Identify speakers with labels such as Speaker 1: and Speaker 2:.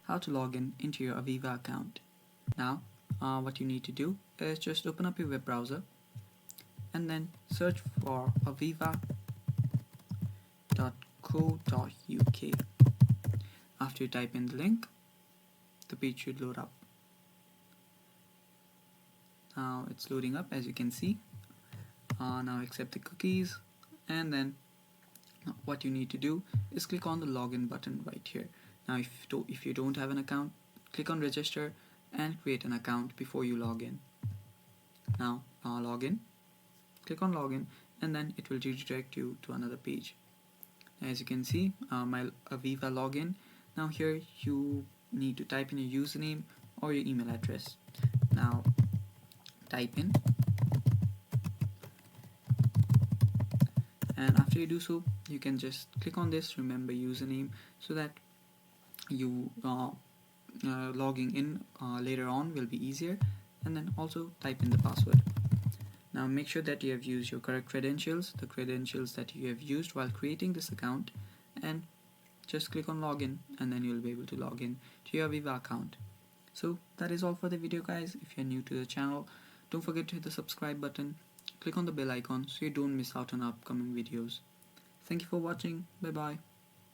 Speaker 1: how to log in into your Aviva account. Now what you need to do is just open up your web browser and then search for aviva.co.uk. After you type in the link, the page should load up. Now it's loading up, as you can see. Now accept the cookies, and then what you need to do is click on the login button right here. Now if you don't have an account, click on register and create an account before you log in. Now login, click on login, and then it will redirect you to another page. As you can see, my Aviva login. Now here you need to type in your username or your email address. Now type in, and after you do so, you can just click on this remember username so that you logging in later on will be easier, and then also type in the password. Now make sure that you have used your correct credentials, the credentials that you have used while creating this account, and just click on login, and then you'll be able to log in to your Aviva account. So that is all for the video, guys. If you're new to the channel, don't forget to hit the subscribe button, click on the bell icon so you don't miss out on upcoming videos. Thank you for watching. Bye bye.